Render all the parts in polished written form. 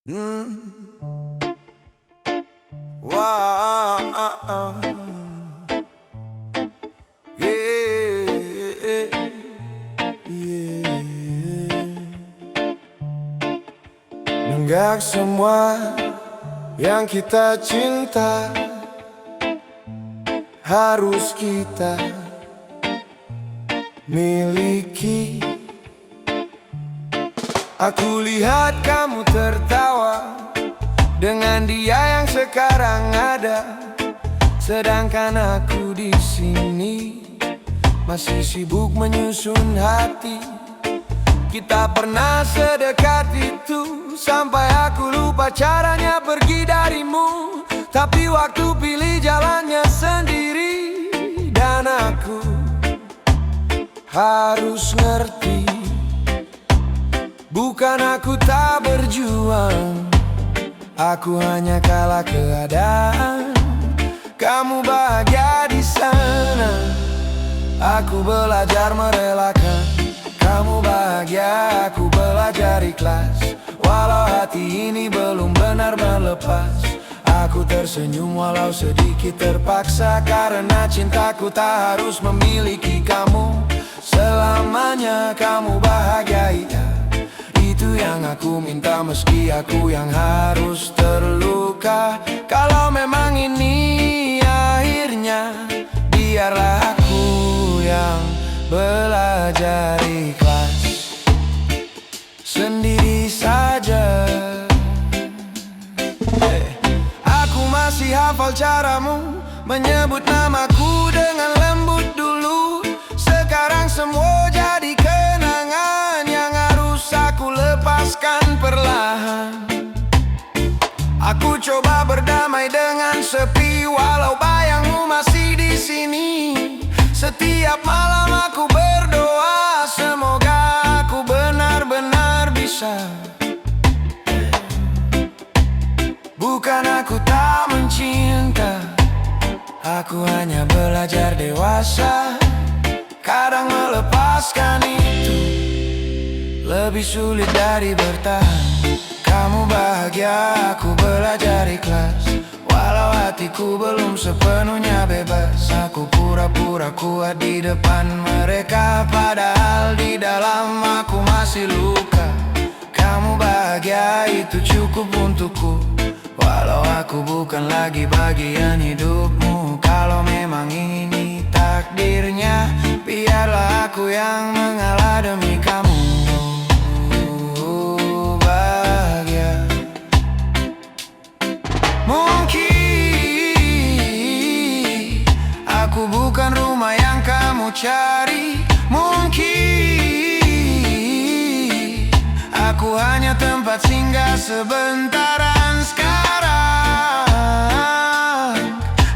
Hmm. Wow. Yeah. Yeah. Nenggak semua yang kita cinta harus kita miliki. Aku lihat kamu tertawa dengan dia yang sekarang ada, sedangkan aku di sini masih sibuk menyusun hati. Kita pernah sedekat itu sampai aku lupa caranya pergi darimu. Tapi waktu pilih jalannya sendiri, dan aku harus ngerti, bukan aku tak berjuang, aku hanya kalah keadaan. Kamu bahagia di sana, aku belajar merelakan. Kamu bahagia, aku belajar ikhlas. Walau hati ini belum benar melepas, aku tersenyum walau sedikit terpaksa. Karena cintaku tak harus memiliki kamu selamanya. Kamu bahagia, iya, itu yang aku minta, meski aku yang harus terluka. Kalau memang ini akhirnya, biarlah aku yang belajar ikhlas sendiri saja. Aku masih hafal caramu menyebut namaku dengan lembut dulu. Sekarang semua jadi kenangan yang harus aku lepaskan perlahan. Aku coba berdamai dengan sepi, walau bayangmu masih di sini. Setiap malam aku berdoa, semoga aku benar-benar bisa. Bukan aku tak mencinta, aku hanya belajar dewasa. Kadang melepaskan itu lebih sulit dari bertahan. Kamu bahagia, aku belajar ikhlas. Walau hatiku belum sepenuhnya bebas, aku pura-pura kuat di depan mereka, padahal di dalam aku masih luka. Kamu bahagia, itu cukup untukku, walau aku bukan lagi bagian hidupmu. Kalau memang ini takdirnya, biarlah aku yang mengalah demi kamu. Bahagia mungkin aku bukan rumah yang kamu cari. Mungkin aku hanya tempat singgah sebentaran. Sekarang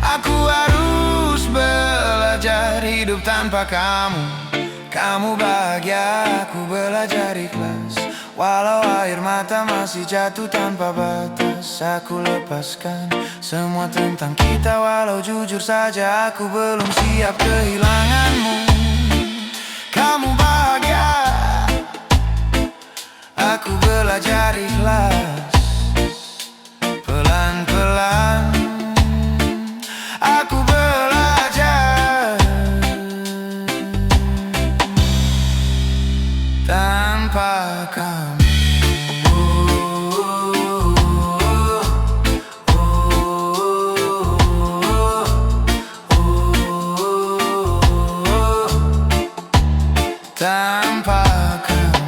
aku harus belajar hidup tanpa kamu. Kamu bahagia, aku belajar ikhlas. Walau air mata masih jatuh tanpa batas, aku lepaskan semua tentang kita. Walau jujur saja aku belum siap kehilanganmu. Kamu bahagia, aku belajar ikhlas. Pelan-pelan aku belajar tanpa kamu. Tanpa kamu.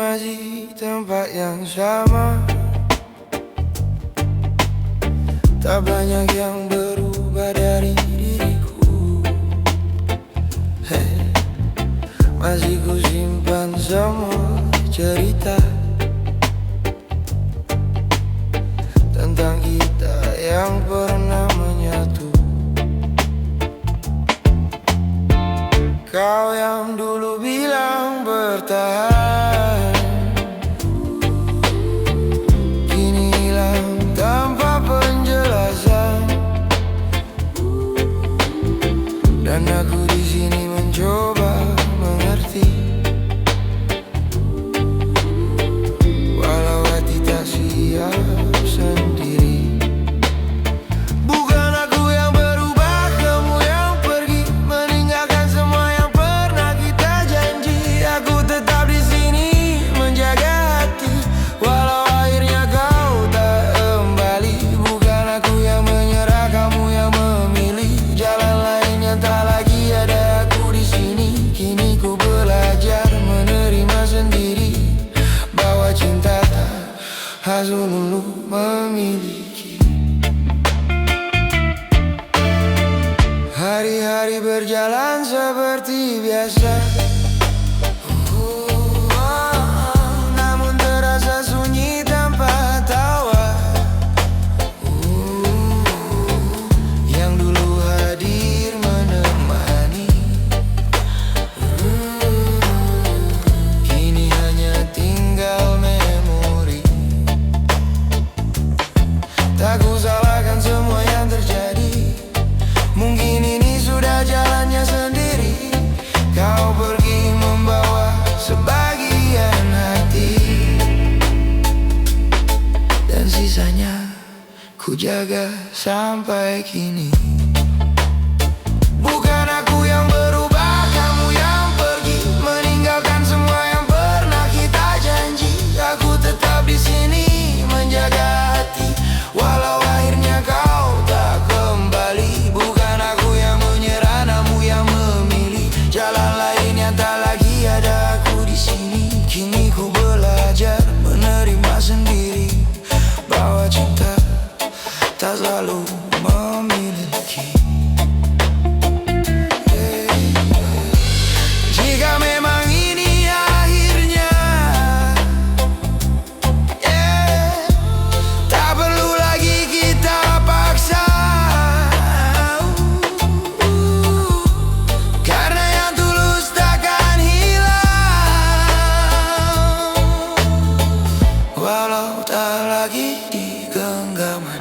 masih tempat yang sama. Tak banyak yang berubah dari diriku. Masih ku simpan semua cerita tentang kita yang pernah menyatu. Kau yang dulu bilang bertahan, kini hilang tanpa penjelasan. Dan aku di sini mencoba mengerti, walau hati tak siap sendiri. Bukan aku yang berubah, kamu yang pergi, meninggalkan semua yang pernah kita janji. Aku tetap di sini menjaga hati, walau akhirnya kau tak kembali. Bukan aku yang menyerah, kamu yang memilih jalan lain yang tak lagi ada aku di sini. Kini ku belajar menerima sendiri bahwa cinta tak harus melulu memiliki. Hari-hari berjalan seperti biasa, namun terasa sunyi tanpa tawa. Yang dulu hadir menemani, kini hanya tinggal memori. Tak ku salahkan semua yang terjadi, mungkin ini sudah jalannya sendiri. Kau pergi membawa sebagian hati, dan sisanya ku jaga sampai kini. Bukan aku yang berubah, kamu yang pergi, meninggalkan semua yang pernah kita janji. Aku tetap di sini menjaga hati, walau akhirnya kau tak kembali. Bukan aku yang menyerah, namun yang memilih jalan lain yang tak lagi ada aku di sini. Kini ku belajar menerima sendiri bahwa cinta tak selalu memiliki. Jika memang ini akhirnya, tak perlu lagi kita paksa. Karena yang tulus takkan hilang, walau tak lagi di genggaman.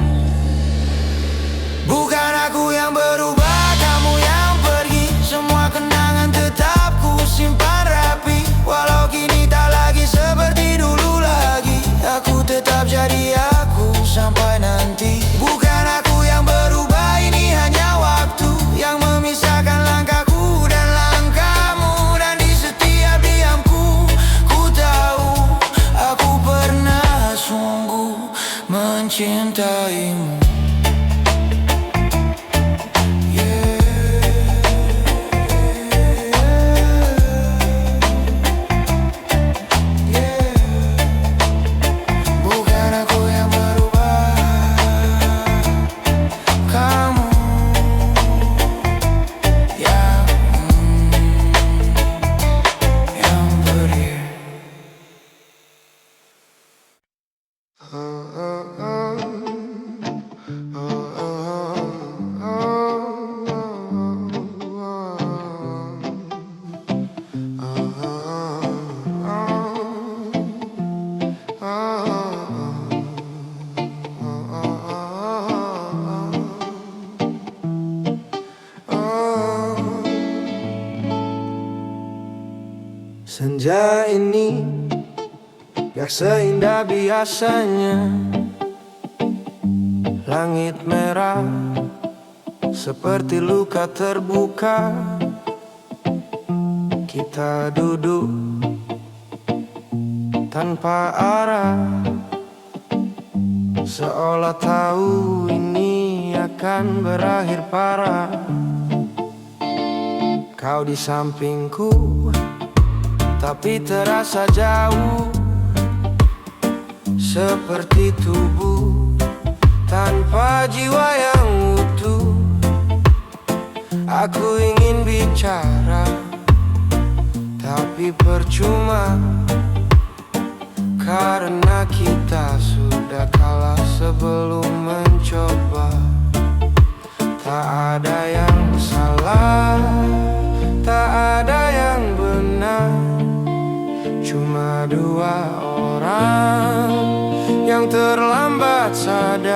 Bukan aku yang berubah, kamu yang pergi, semua kenangan tetap ku simpan rapi. Walau kini tak lagi seperti dulu lagi, aku tetap jadi aku sampai nanti. Bukan aku yang berubah, ini hanya waktu yang memisahkan langkahku dan langkahmu. Dan di setiap diamku, ku tahu aku pernah sungguh mencintaimu. Bukan aku yang berubah, kamu yang pergi. Senja ini gak seindah biasanya. Langit merah seperti luka terbuka. Kita duduk tanpa arah, seolah tahu ini akan berakhir parah. Kau di sampingku, tapi terasa jauh. seperti tubuh tanpa jiwa yang utuh. Aku ingin bicara, tapi percuma, karena kita sudah kalah sebelum mencoba. Tak ada yang salah, tak ada yang benar, cuma dua orang yang terlambat sadar.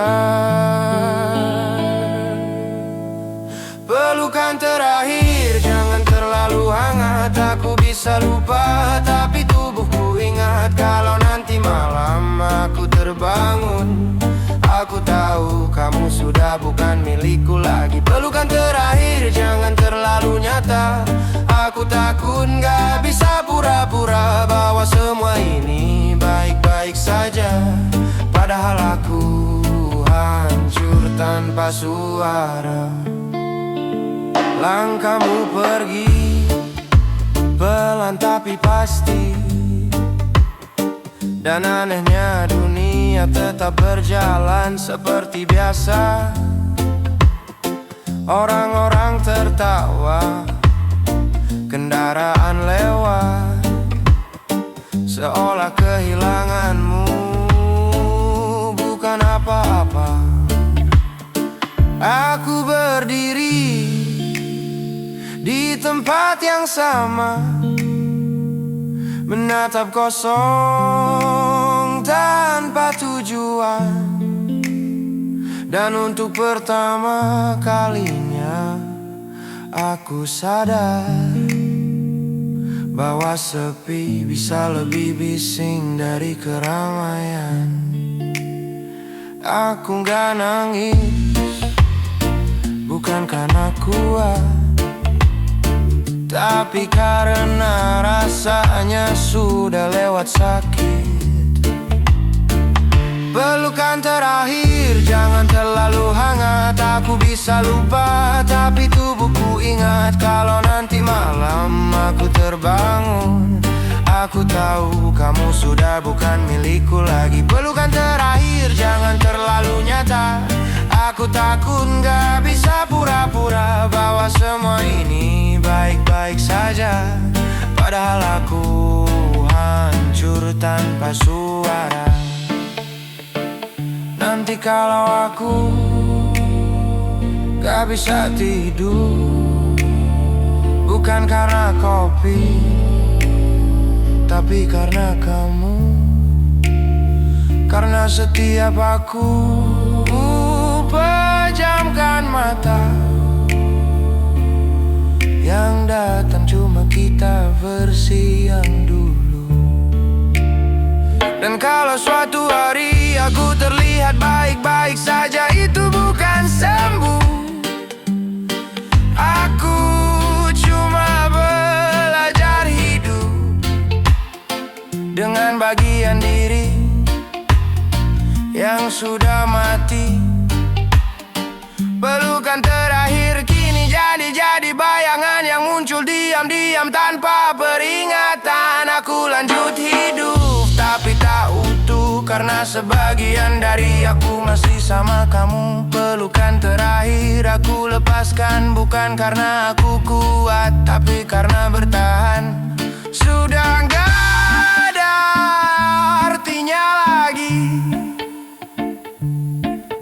Pelukan terakhir, jangan terlalu hangat. Aku bisa lupa, tapi tubuhku ingat. Kalau nanti malam aku terbangun, aku tahu kamu sudah bukan milikku lagi. Pelukan terakhir, jangan terlalu nyata. Aku takut gak bisa pura-pura bahwa semua ini baik-baik saja, padahal aku hancur tanpa suara. Langkahmu pergi pelan tapi pasti, dan anehnya dunia tetap berjalan seperti biasa. Orang-orang tertawa, kendaraan lewat, seolah kehilanganmu bukan apa-apa. Aku berdiri di tempat yang sama, menatap kosong tanpa tujuan. Dan untuk pertama kalinya aku sadar bahwa sepi bisa lebih bising dari keramaian. Aku gak nangis, bukan karena kuat, tapi karena rasanya sudah lewat sakit. Pelukan terakhir, jangan terlalu hangat. Aku bisa lupa, tapi tubuhku ingat. Kalau nanti malam aku terbangun, aku tahu kamu sudah bukan milikku lagi. Pelukan terakhir, jangan terlalu nyata. Aku takut gak bisa pura-pura bahwa semua ini baik-baik saja, padahal aku hancur tanpa suara. Nanti kalau aku gak bisa tidur, bukan karena kopi, tapi karena kamu. Karena setiap aku pejamkan mata, yang datang cuma kita versi yang dulu. Dan kalau suatu hari aku terlihat baik-baik saja, itu bukan sembuh. Aku cuma belajar hidup dengan bagian diri yang sudah mati. Pelukan terakhir kini jadi bayangan yang muncul diam-diam tanpa peringatan. Aku lanjut hidup tapi tak utuh, karena sebagian dari aku masih sama kamu. Pelukan terakhir aku lepaskan, bukan karena aku kuat, tapi karena bertahan sudah gak ada artinya lagi.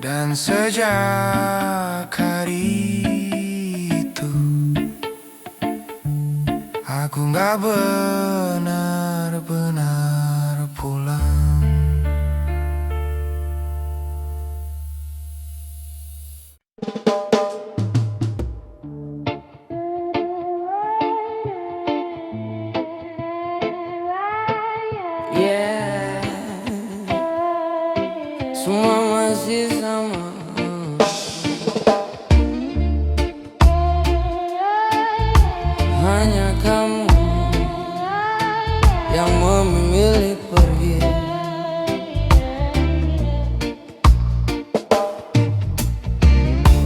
Dan sejak hari itu aku gak benar-benar pulang. Yeah, semua masih sama. Hanya kamu yang memilih pergi.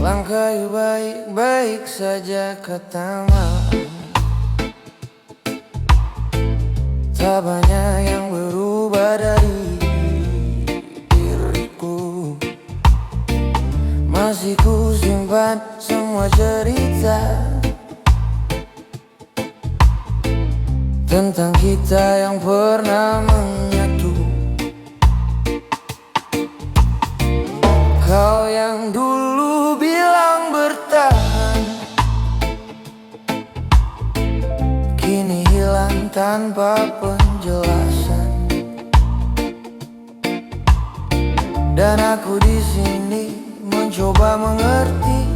Langkah baik-baik saja katamu. Tak banyak yang berubah dari semua cerita tentang kita yang pernah menyatu. Kau yang dulu bilang bertahan, kini hilang tanpa penjelasan. Dan aku di sini mencoba mengerti,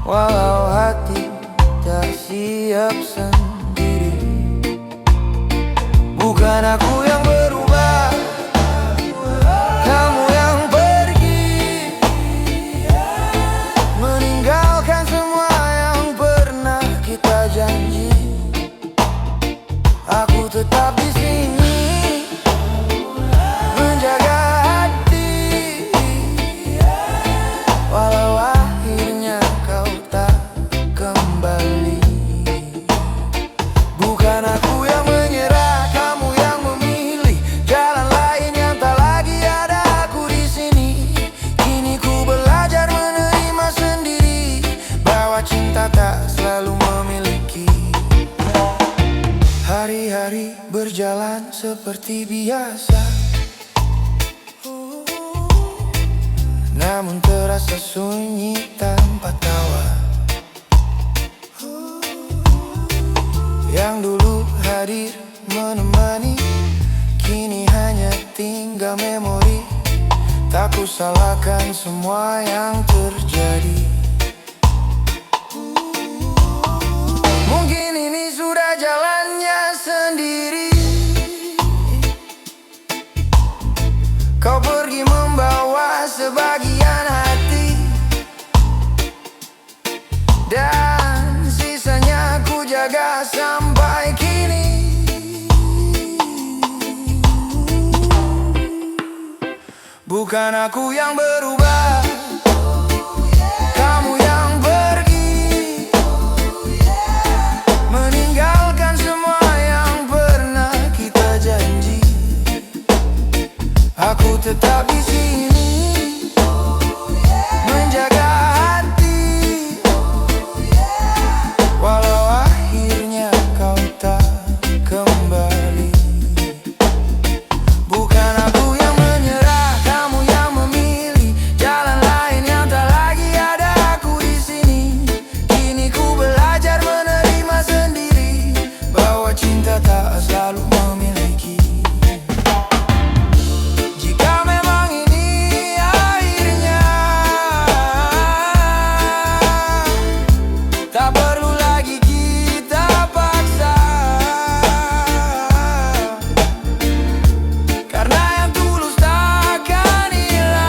walau hati tak siap sendiri. Bukan aku yang berubah, kamu yang pergi, meninggalkan semua yang pernah kita janji. Aku tetap di sini menjaga hati, walau akhirnya kau tak kembali. Bukan aku yang menyerah, kamu yang memilih jalan lain yang tak lagi ada aku di sini. Kini ku belajar menerima sendiri bahwa cinta tak selalu memiliki. Hari-hari berjalan seperti biasa, namun terasa sunyi tanpa tawa. Yang dulu hadir menemani, kini hanya tinggal memori. Tak kusalahkan semua yang terjadi. Mungkin ini sudah jalannya sendiri. Kau pergi membawa sebagian hati, dan sisanya ku jaga sampai kini. Bukan aku yang berubah, kamu yang pergi, meninggalkan semua yang pernah kita janji. Aku tetap di sini menjaga hati, walau akhirnya kau tak kembali. Bukan aku yang menyerah, kamu yang memilih jalan lain yang tak lagi ada aku di sini. Kini ku belajar menerima sendiri bahwa cinta tak selalu memiliki. Jika memang ini akhirnya, tak perlu lagi kita paksa, karena yang tulus takkan hilang,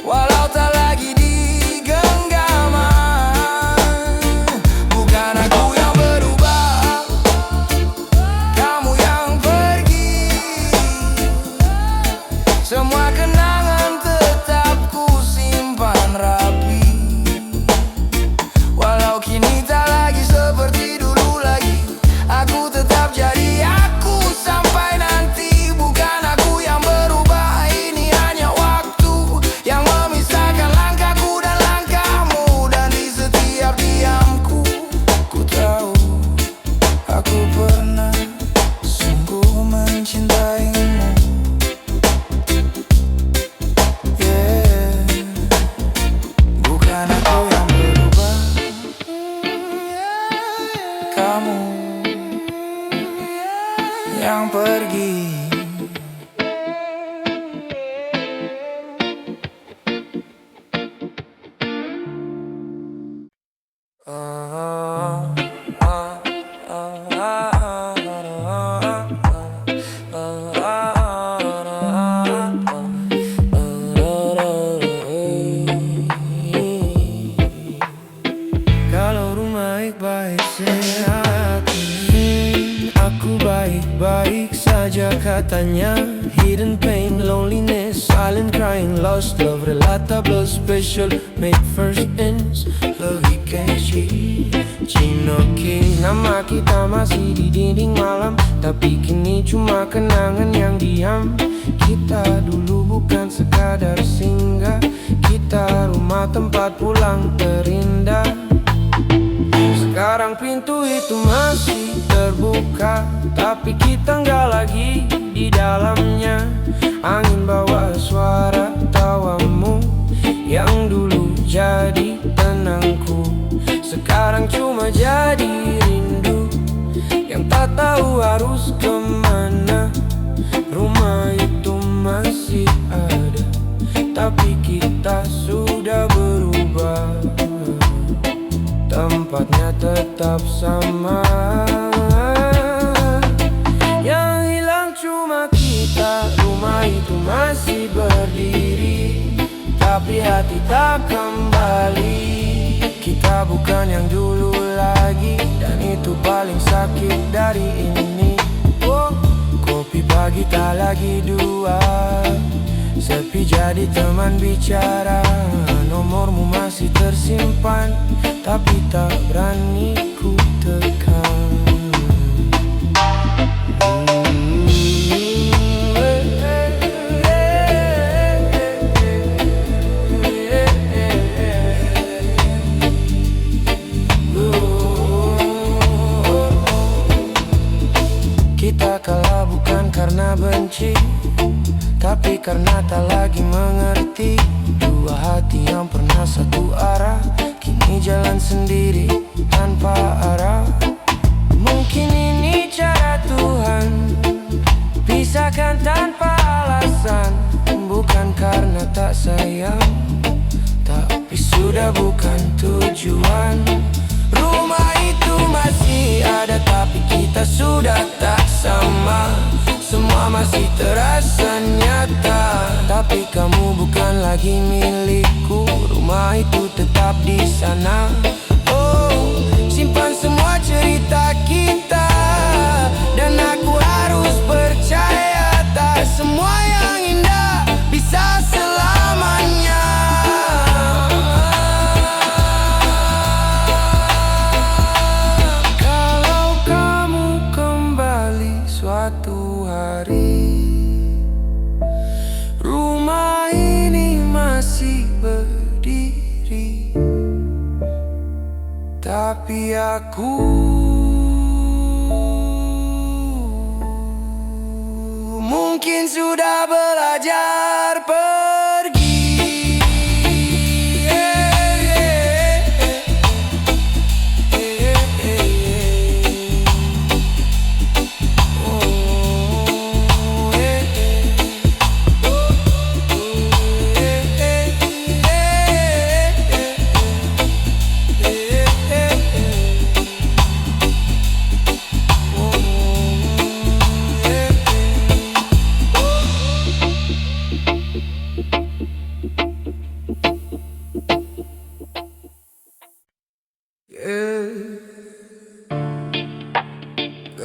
walau tak lagi digenggaman. Bukan aku yang berubah, kamu yang pergi, semua kenangan tetap ku simpan rapi. Walau kini tak lagi seperti dulu lagi, aku tetap jadi aku sampai nanti. Bukan aku yang berubah, ini hanya waktu yang memisahkan langkahku dan langkahmu. Dan di setiap diamku, ku tahu aku pernah sungguh mencintaimu. Yeah. Bukan aku yang berubah, kamu yang pergi. Kalau rumah baik-baik sehat, aku baik-baik saja katanya. Hidden pain, loneliness, silent crying, lost love, relatable, special, make first ends, logika sih. Cino King, nama kita masih di dinding malam, tapi kini cuma kenangan yang diam. Kita dulu bukan sekadar singgah, kita rumah tempat pulang terindah. Sekarang pintu itu masih terbuka, tapi kita nggak lagi di dalamnya. Angin bawa suara tawamu yang dulu jadi tenangku, sekarang cuma jadi rindu yang tak tahu harus kemana. Rumah itu masih ada, tapi kita sudah berubah. Tempatnya tetap sama, yang hilang cuma kita. Rumah itu masih berdiri, tapi hati tak kembali. Kita bukan yang dulu lagi, dan itu paling sakit dari ini. Kopi pagi tak lagi dua, sepi jadi teman bicara. Nomormu masih tersimpan, tapi tak berani ku tekan. Kita kalah bukan karena benci, tapi karena tak lagi mengerti. Dua hati yang pernah satu arah, kini jalan sendiri tanpa arah. Mungkin ini cara Tuhan, pisahkan tanpa alasan. Bukan karena tak sayang, tapi sudah bukan tujuan. Rumah itu masih ada, tapi kita sudah tak sama. Semua masih terasa nyata, tapi kamu bukan lagi milikku. Rumah itu tetap di sana. Oh, simpan semua cerita kita, dan aku harus percaya tak semua yang indah bisa selamanya. Kalau kamu kembali suatu hari, rumah ini masih berdiri, tapi aku mungkin sudah belajar pergi.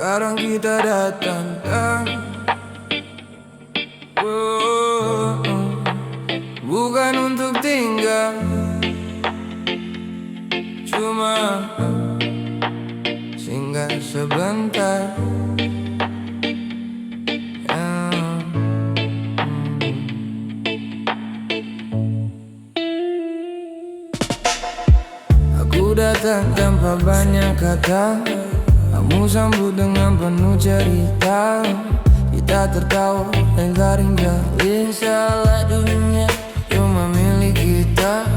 Sekarang kita datang, bukan untuk tinggal, cuma singgah sebentar. Aku datang tanpa banyak kata, kamu sambut dengan penuh cerita. Kita tertawa dan garing jalin, salah dunia cuma milik kita.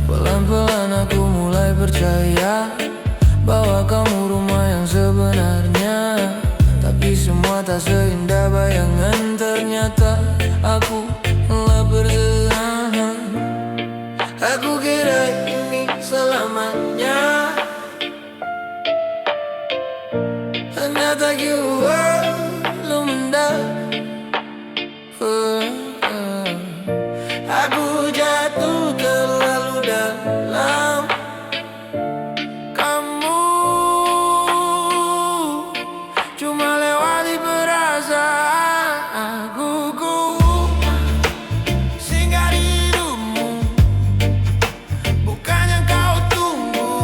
Pelan-pelan aku mulai percaya bahwa kamu rumah yang sebenarnya, tapi semua tak seindah bayangan. Ternyata aku telah berserahan. Aku kira ini selamanya, ternyata gue belum aku jatuh terlalu dalam. Kamu cuma lewati perasaan aku singgah di hidupmu, bukan yang kau tunggu.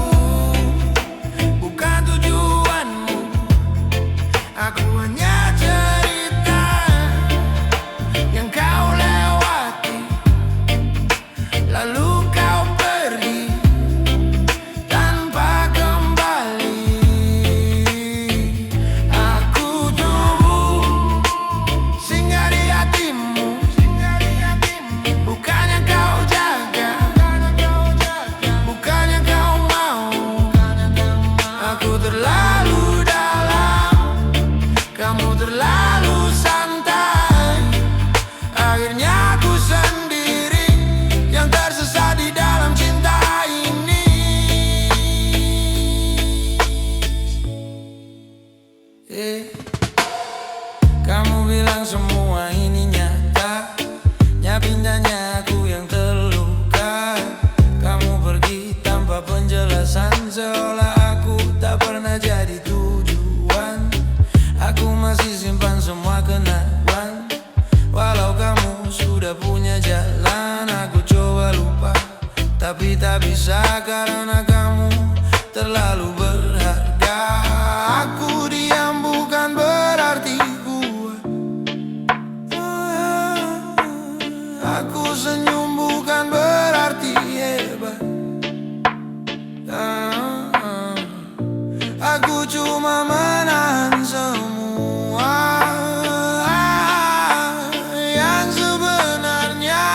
bilang semua ini nyata, nyapindahnya aku yang terluka. Kamu pergi tanpa penjelasan, seolah aku tak pernah jadi tujuan. Aku masih simpan semua kenangan, walau kamu sudah punya jalan. Aku coba lupa, tapi tak bisa karena kamu terlalu berharga. Aku diam bukan berarti kuat, aku senyum bukan berarti hebat. Aku cuma menahan semua yang sebenarnya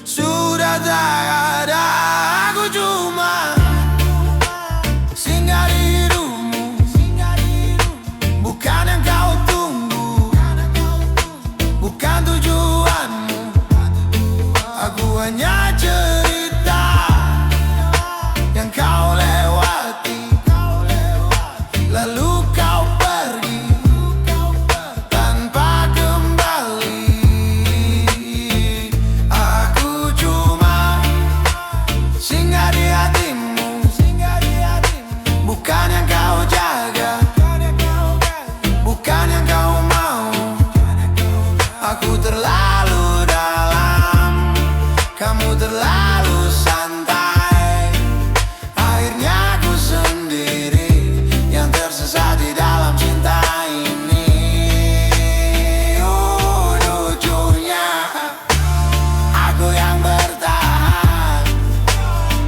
sudah tak ada. Aku cuma singgah di hidupmu, bukan yang kau tunggu, bukan tujuanmu. Aku hanya cerita yang kau lewati, lalu kau pergi tanpa kembali. Aku cuma singgah di hatimu, bukan yang kau jaga, bukan yang kau mau. Aku terlalu dalam, kamu terlalu santai. Akhirnya aku sendiri yang tersesat di dalam cinta ini. Lucunya aku yang bertahan,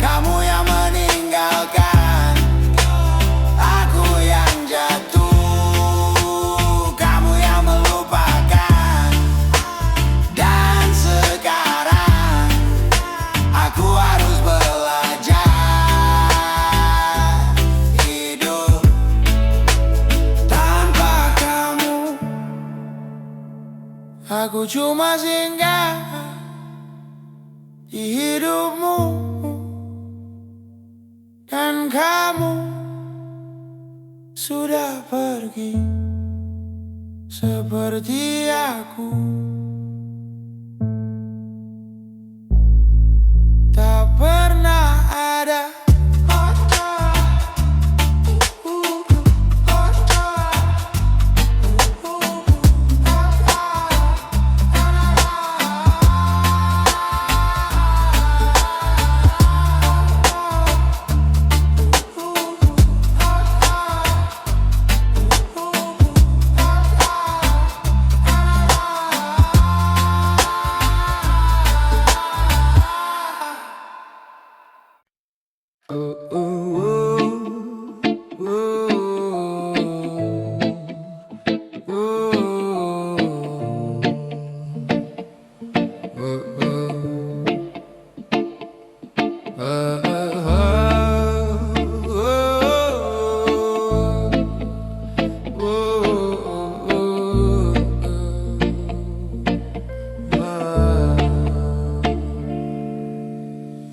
kamu yang meninggalkan. Aku yang jatuh, kamu yang melupakan. Dan sekarang aku harus belajar hidup tanpa kamu. Aku cuma singgah di hidupmu, dan kamu sudah pergi seperti aku. Tak pernah ada.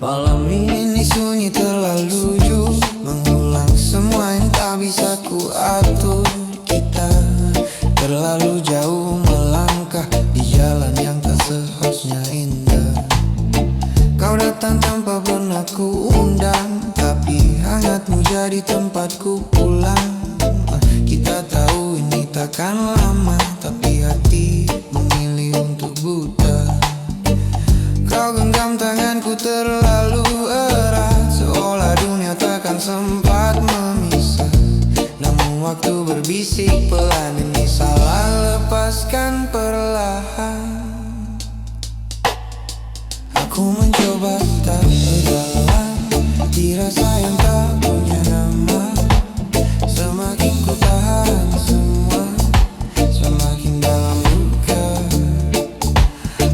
Malam ini sunyi terlalu jauh, mengulang semua yang tak bisa ku atur. Kita terlalu jauh melangkah di jalan yang tak seharusnya indah. Kau datang tanpa pernah ku undang, tapi hangatmu jadi tempatku pulang. Kita tahu ini takkan lama, tapi hati memilih untuk buta. Kau genggam tanganku terlalu erat, seolah dunia takkan sempat memisah. Namun waktu berbisik pelan, ini salah, lepaskan perlahan. Aku mencoba tak berjalan di rasa yang tak punya nama. Semakin ku tahan semua, semakin dalam luka.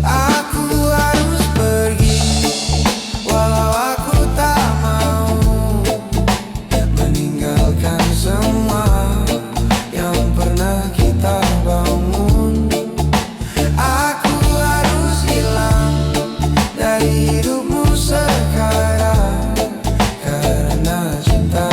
Aku harus pergi, walau aku tak mau meninggalkan semua yang pernah kita bangun. Aku harus hilang dari hidupmu sekarang, karena cinta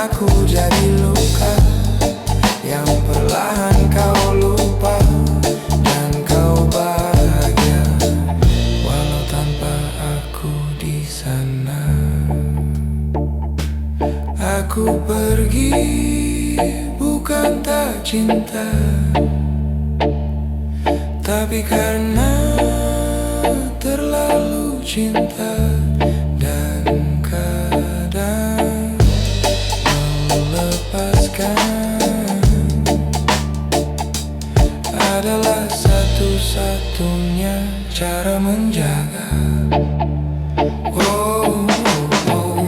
aku jadi luka yang perlahan kau lupa, dan kau bahagia walau tanpa aku di sana. Aku pergi bukan tak cinta, tapi karena terlalu cinta. Dan kadang melepaskan adalah satu-satunya cara menjaga. Oh, oh, oh,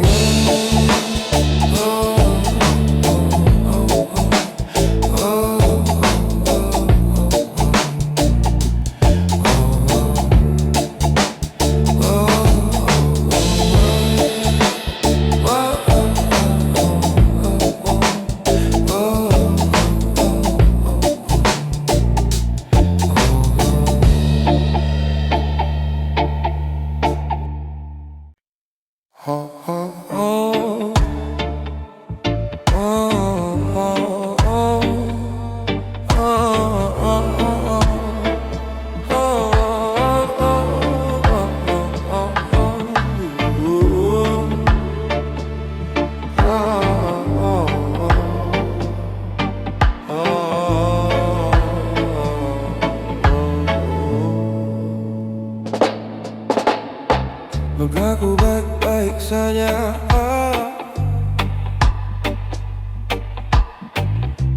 Aku baik-baik saja,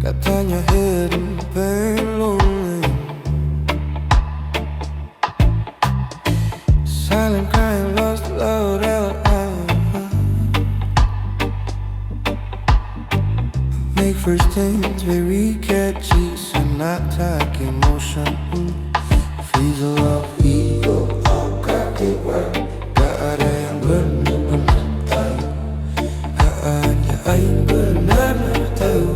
katanya hidup lonely. Silent crying, lost love, make first things very catchy, sonatic emotion, fizzle of ego, kaki work. Ada yang benar-benar tahu, hanya aing benar-benar tahu.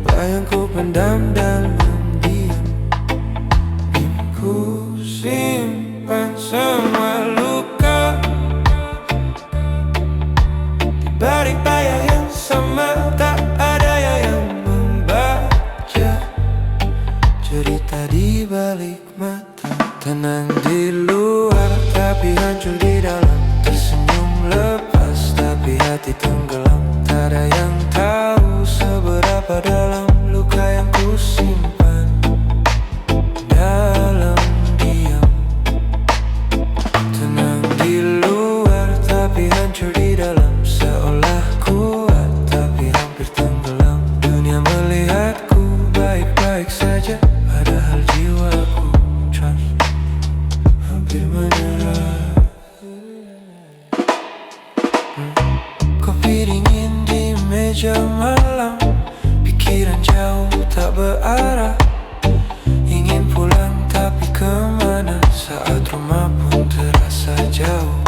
Apa yang ku pendam dalam diam, ku simpan semua luka di balik bayang yang sama. Tak ada yang membaca cerita di balik mata. Tenang di luar tapi hancur di dalam, tersenyum lepas tapi hati tenggelam. Tak ada yang tahu seberapa dalam luka yang ku simpan dalam diam. Tenang di luar tapi hancur di dalam, seolah kuat tapi hampir tenggelam. Dunia melihatku baik-baik saja, padahal jiwaku hampir menyerah. Kopi dingin di meja malam, pikiran jauh tak berarah. Ingin pulang tapi kemana, saat rumah pun terasa jauh.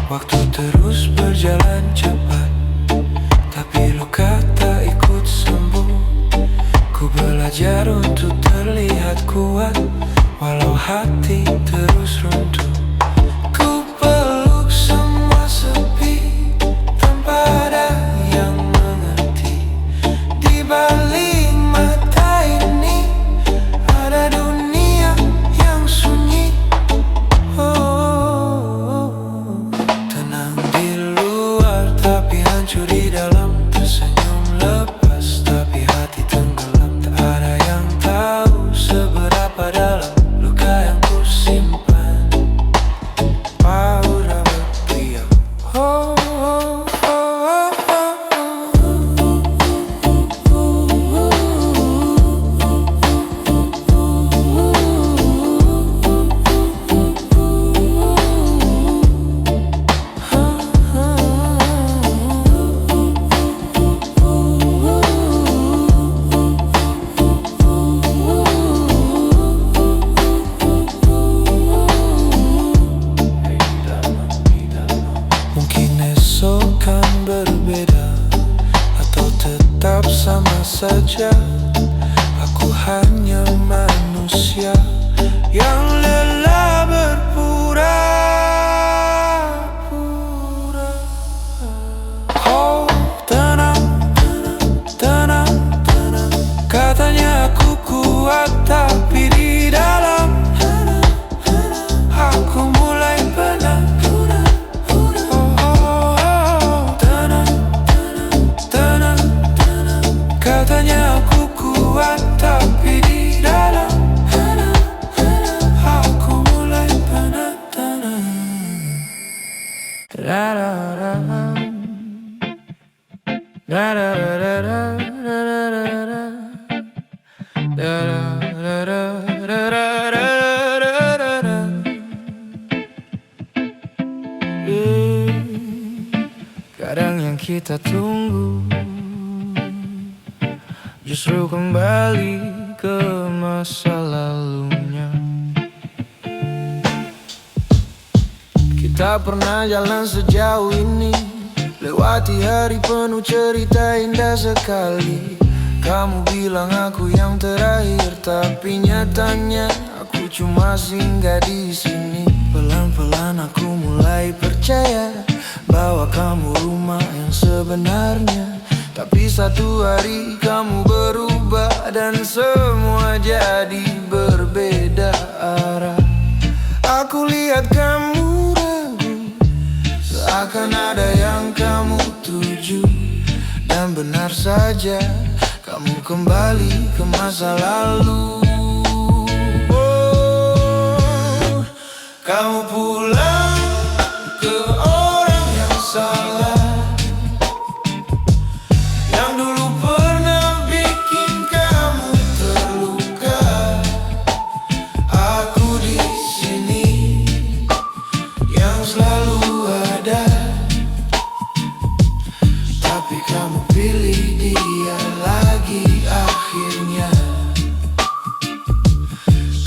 Waktu terus berjalan cepat, tapi luka tak ikut sembuh. Ku belajar untuk terlihat kuat, walau hati terus runtuh. Ku peluk semua sepi, tanpa ada yang mengerti. Di balik mata ini ada dunia yang sunyi. Tenang di luar tapi hancur di dalam, tersenyum lepas tapi hati tenggelam. Tak ada yang tahu seberapa dalam luka yang ku simpan. Paura berteriak, oh, oh, oh, oh, mungkin esok kan berbeda, atau tetap sama saja. Aku hanya manusia yang lelah berpura-pura. Oh, tenang kuat, tapi di dalam aku mulai penat. Tenang, katanya aku kuat, tapi di dalam aku mulai penat. Kadang yang kita tunggu justru kembali ke masa lalunya. Kita pernah jalan sejauh ini, lewati hari penuh cerita indah sekali. Kamu bilang aku yang terakhir, tapi nyatanya aku cuma singgah di sini. Pelan-pelan aku mulai percaya bahwa kamu rumah yang sebenarnya. Tapi satu hari kamu berubah dan semua jadi berbeda arah. Aku lihat kamu ragu, seakan ada yang kamu tuju. Dan benar saja, kamu kembali ke masa lalu. Oh, kamu pulang ke orang yang salah, yang dulu pernah bikin kamu terluka. Aku di sini yang selalu ada, tapi kamu pilih dia lagi akhirnya.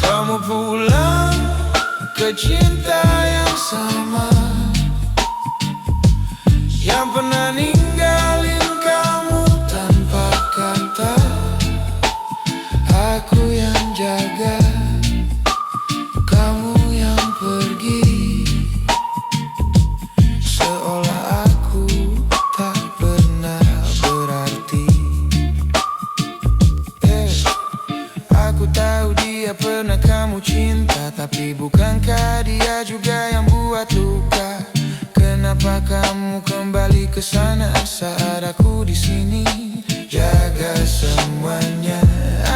Kamu pulang ke cinta yang sama, yang pernah ninggalin kamu tanpa kata. Aku yang jaga, kamu yang pergi, seolah aku tak pernah berarti. Aku tahu dia pernah kamu cinta, tapi bukankah dia juga yang buat luka? Kenapa kamu kembali ke sana saat aku di sini jaga semuanya?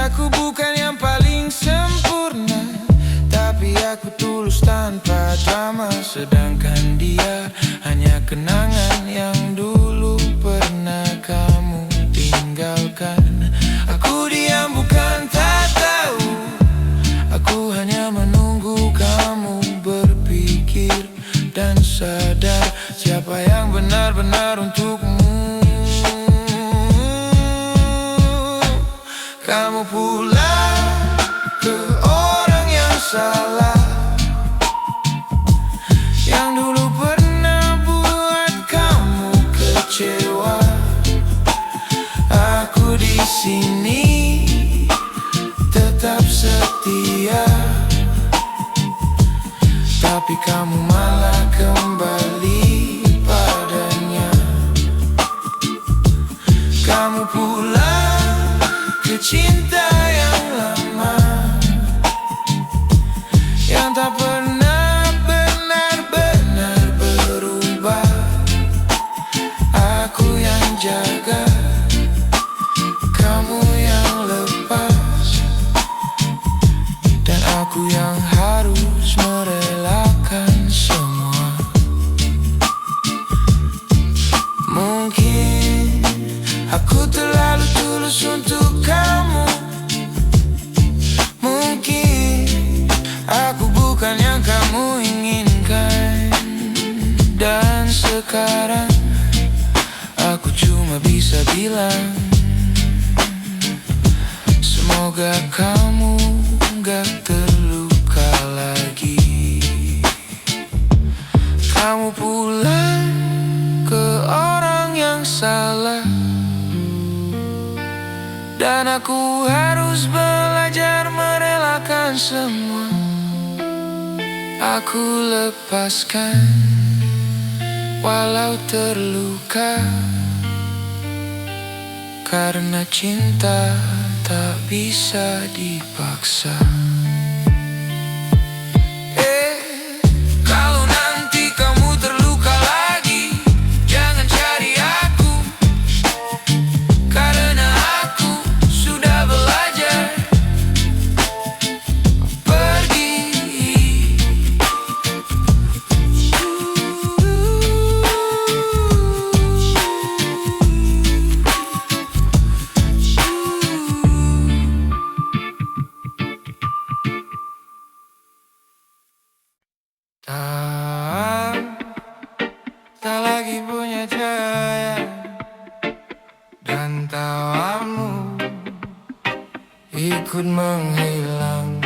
Aku bukan yang paling sempurna, tapi aku tulus tanpa drama. Sedangkan dia hanya kenangan yang dulu pernah kamu tinggalkan. Aku diam bukan tak tahu, aku hanya menunggu kamu berpikir dan sadar siapa yang benar-benar untukmu. Kamu pulang ke orang yang salah, yang dulu pernah buat kamu kecewa. Aku di sini tetap setia, tapi kamu malah kembali padanya. Kamu pulang ke cinta yang lama, yang tak pernah benar-benar berubah. Aku yang jaga, kamu yang lepas, dan aku yang harus merelakan semua. Mungkin aku terlalu tulus untuk kamu, mungkin aku bukan yang kamu inginkan. Dan sekarang aku cuma bisa bilang, semoga kamu gak terluka lagi. Kamu pulang ke orang yang salah, dan aku harus belajar merelakan semua. Aku lepaskan walau terluka, karena cinta tak bisa dipaksa. Kalau nanti kamu terluka lagi, jangan cari aku, karena aku sudah belajar pergi. Tak lagi punya cahaya, dan tawamu ikut menghilang.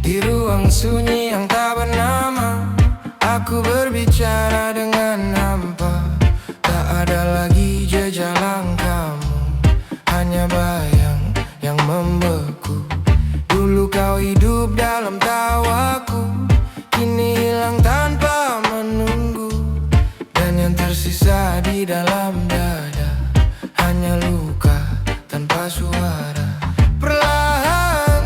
Di ruang sunyi yang tak bernama, aku berbicara dengan hampa. Tak ada lagi jejak langkahmu, hanya bayang yang membeku. Dulu kau hidup dalam tawaku, kini hilang tanpa menunggu. Dan yang tersisa di dalam dada hanya luka tanpa suara. Perlahan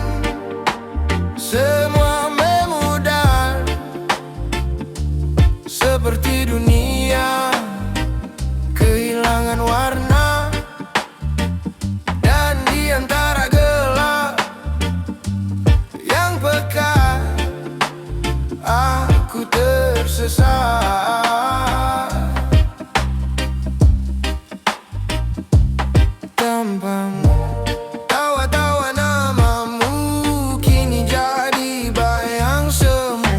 semua memudar, seperti dunia kehilangan warna. Dan di antara gelap yang pekat, aku tersesat. Tanpamu, tawa-tawa namamu kini jadi bayang semu.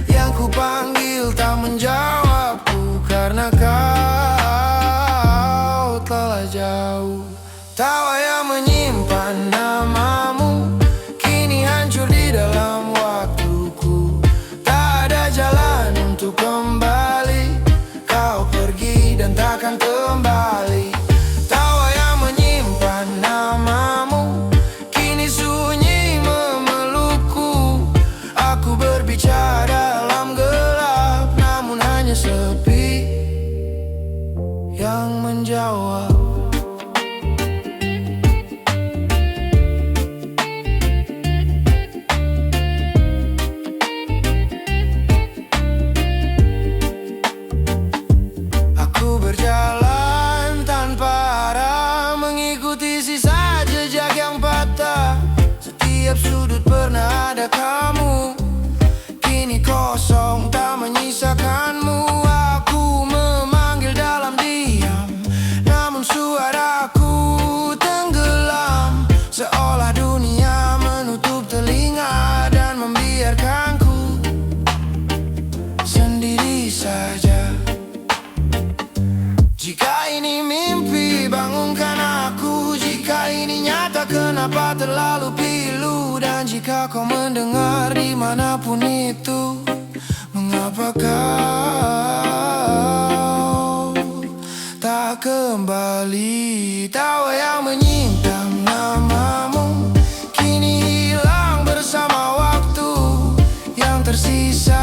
Yang ku panggil tak menjawabku, karena kau telah jauh. Tawa yang menyimpan namamu kini hancur di dalam waktuku. Tak ada jalan untuk kembali, kau pergi dan takkan kembali. Tawa yang menyimpan namamu kini sunyi memelukku. Aku berbicara dalam gelap, namun hanya sepi yang menjawab. Aku berjalan tanpa arah, mengikuti sisa jejak yang patah. Setiap sudut pernah ada kamu, kini kosong tak menyisakanmu. Aku memanggil dalam diam, namun suaraku tenggelam. Seolah dunia menutup telinga dan membiarkanku sendiri saja. Jika ini mimpi, bangunkan aku. Jika ini nyata, kenapa terlalu pilu? Dan jika kau mendengar dimanapun itu, mengapa kau tak kembali? Tawa yang menyintam namamu kini hilang bersama waktu. Yang tersisa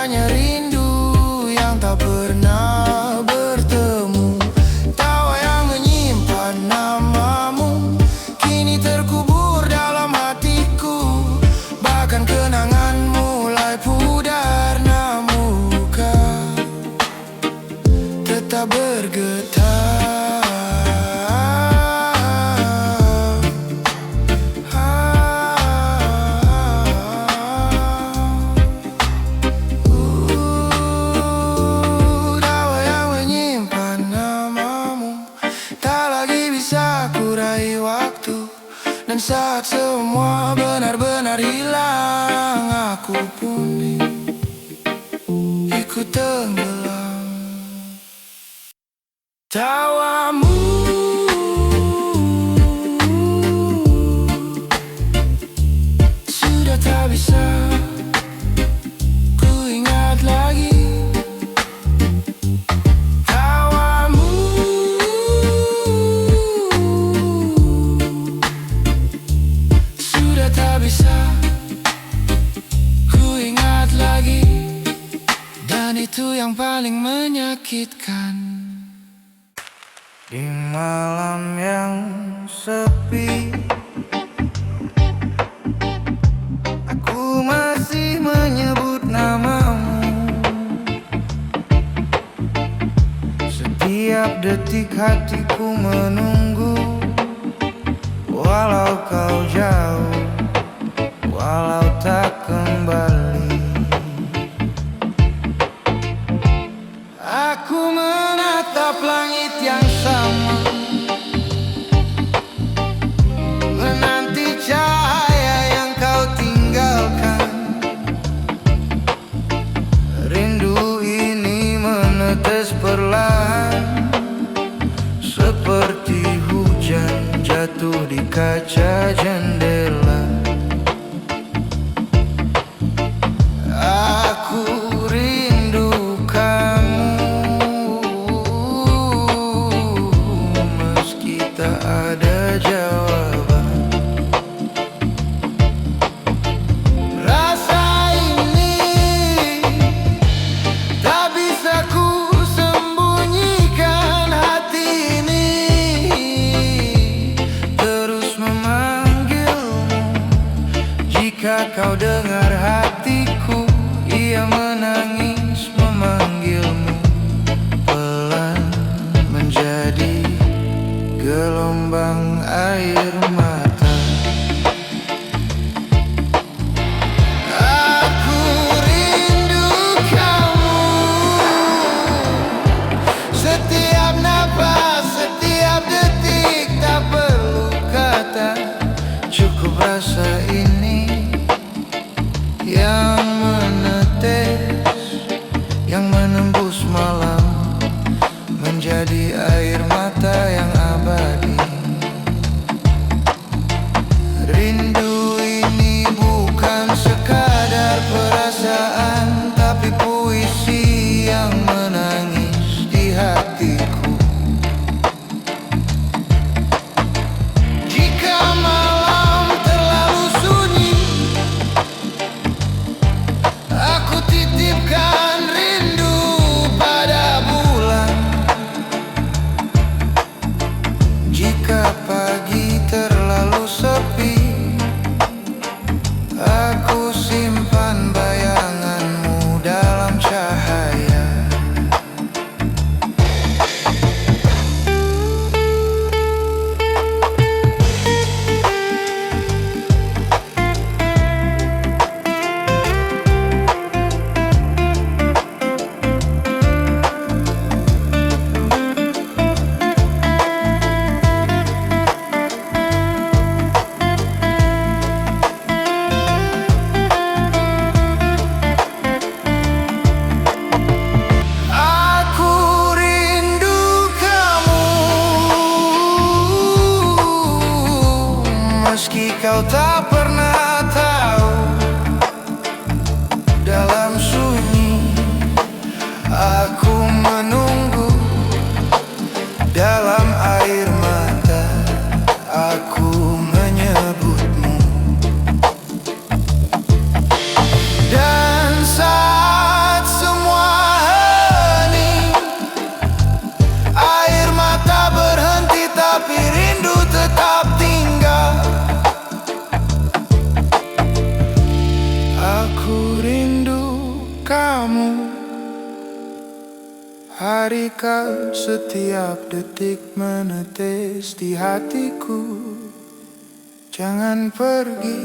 hanya rindu yang tak pernah bertemu. Tawa yang menyimpan namamu kini terkubur dalam hatiku. Bahkan kenangan mulai pudar, namun luka tetap bergetar. Tawa yang menyimpan namamu tak lagi bisa kurai waktu. Dan saat semua benar-benar hilang, aku pun ikut tenggelam. Tawamu sudah tak bisa ku ingat lagi. Tawamu malam yang sepi, aku masih menyebut namamu. Setiap detik hatiku menunggu, walau kau jauh, walau tak kembali. Aku menatap langit yang sama, menanti cahaya yang kau tinggalkan. Rindu ini menetes perlahan, seperti hujan jatuh di kaca jendela. Aku rindu kamu, meski tak ada jawaban. Rasa ini tak bisa ku sembunyikan, hati ini terus memanggilmu. Jika kau dengar hatiku, ia menangis memanggilmu. Pelan menjadi gelombang air mata. Aku rindu kamu, setiap napas, setiap detik, tak perlu kata, cukup rasa ini yang menetes, yang menembus malam, menjadi air mata yang abadi. Rindu ini bukan sekadar perasaan, tapi puisi yang menangis di hatiku. Jika malam terlalu sunyi, aku titipkan rindu pada bulan. Jika pagi terlalu sepi, aku simpan bayanganmu dalam cahaya. Meski kau tak pernah tahu, dalam sunyi aku menunggu. Dalam air mata aku menyebutmu. Dan saat semua hening, air mata berhenti, tapi rindu tetap tinggal. Aku rindu kamu, hari kau setiap detik menetes di hatiku. Jangan pergi,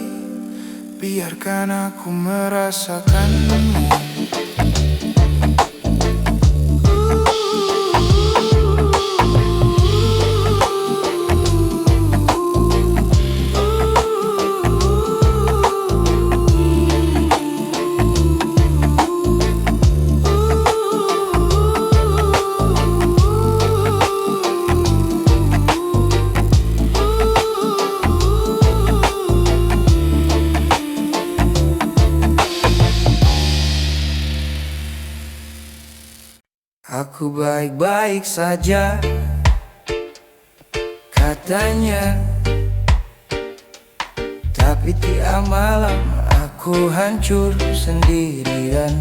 biarkan aku merasakanmu. Aku baik-baik saja, katanya, tapi tiap malam aku hancur sendirian.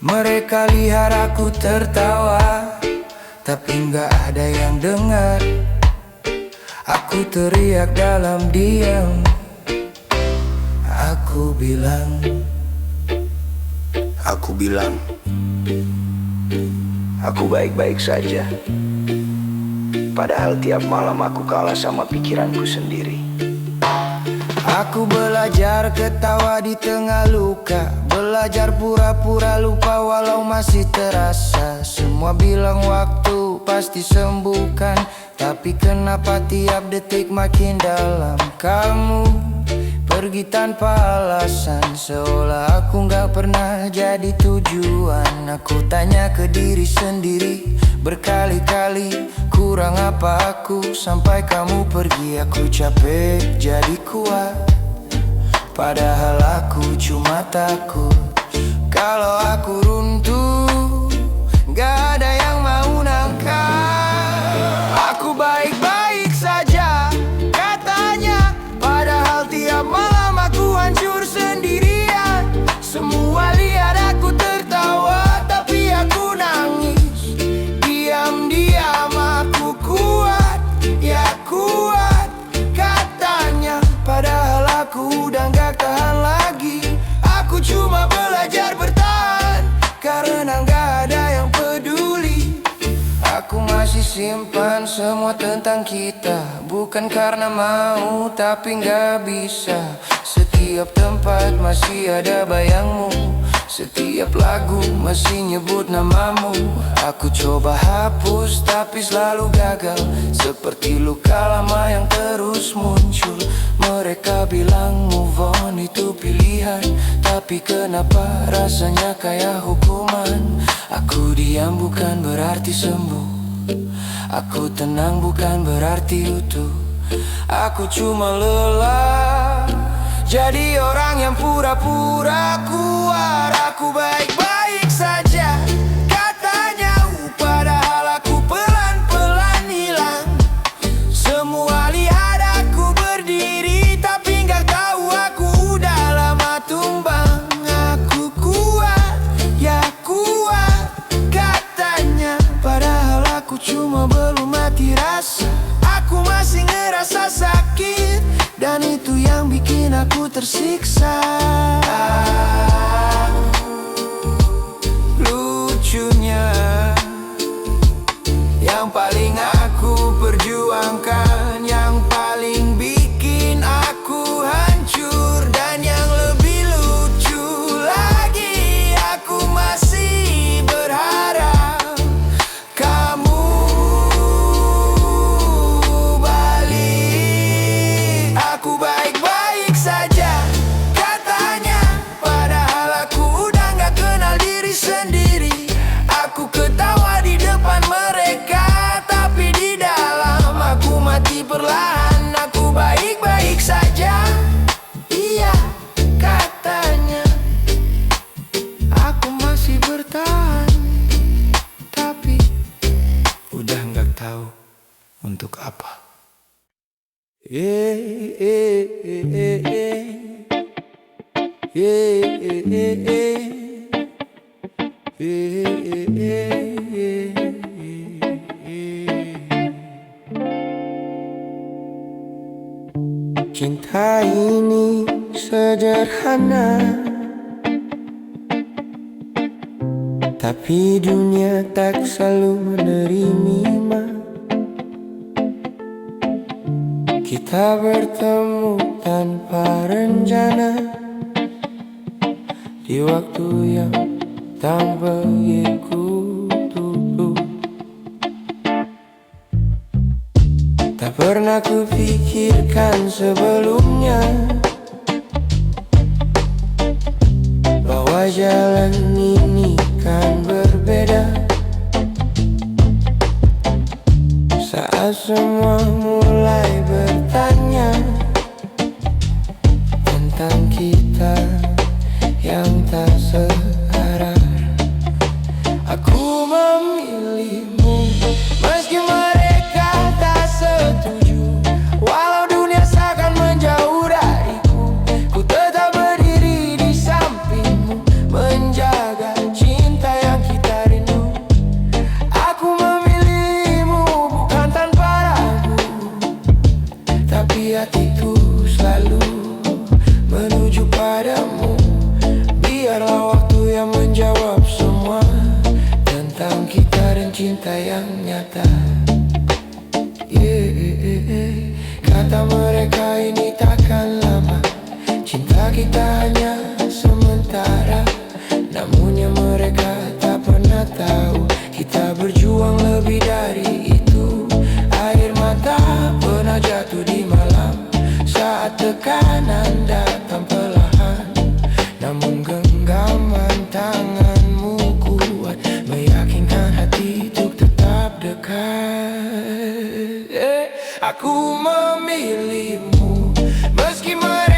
Mereka lihat aku tertawa, tapi nggak ada yang dengar. Aku teriak dalam diam. Aku bilang, aku baik-baik saja. Padahal tiap malam aku kalah sama pikiranku sendiri. aku belajar ketawa di tengah luka, belajar pura-pura lupa walau masih terasa. Semua bilang waktu pasti sembuhkan, tapi kenapa tiap detik makin dalam? Kamu pergi tanpa alasan, seolah aku gak pernah jadi tujuan. Aku tanya ke diri sendiri berkali-kali, kurang apa aku sampai kamu pergi. Aku capek jadi kuat, padahal aku cuma takut kalau aku runtuh, gak ada yang mau nangkap. Aku baik-baik saja katanya, padahal tiap malam aku hancur sendirian. Semua lihat aku tertawa, tapi aku nangis. Diam-diam aku kuat, ya kuat katanya, padahal aku udah gak tahan lagi. Aku cuma belajar bertahan karena gak ada yang peduli. Aku masih simpan semua tentang kita, bukan karena mau tapi gak bisa. Setiap tempat masih ada bayangmu, setiap lagu masih nyebut namamu. Aku coba hapus tapi selalu gagal, seperti luka lama yang terus muncul. Mereka bilang move on itu pilihan, tapi kenapa rasanya kayak hukuman? Aku diam bukan berarti sembuh, aku tenang bukan berarti utuh. Aku cuma lelah jadi orang yang pura-pura kuat. Aku baik-baik saja katanya, padahal aku pelan-pelan hilang. Semua lihat aku berdiri, tapi gak tahu aku udah lama tumbang. Aku kuat, ya kuat katanya, padahal aku cuma belum mati rasa. Aku masih ngerasa sakit, dan itu yang bikin aku tersiksa. Lucunya, yang paling aku perjuangkan, yang paling bikin aku hancur. Dan yang lebih lucu lagi, aku masih berharap kamu balik. Aku baik-baik saja katanya, padahal aku udah gak kenal diri sendiri. Aku ketawa di depan mereka, tapi di dalam aku mati perlahan. Aku baik-baik saja, iya katanya. Aku masih bertahan, tapi udah gak tahu untuk apa. Cinta ini sederhana, tapi dunia tak selalu menerima. Kita bertemu tanpa rencana, di waktu yang tak begitu dulu. Tak pernah kupikirkan sebelumnya bahwa jalan ini kan berbeda. Saat semua mulai bertanya tentang kita yang tak searah, aku memilihmu meski mereka tak setuju. Walau dunia seakan menjauh dariku, ku tetap berdiri di sampingmu, menjaga cinta yang kita rindu. Aku memilih tekanan datang perlahan, namun genggaman tanganmu kuat, meyakinkan hati untuk tetap dekat. Aku memilihmu meski mereka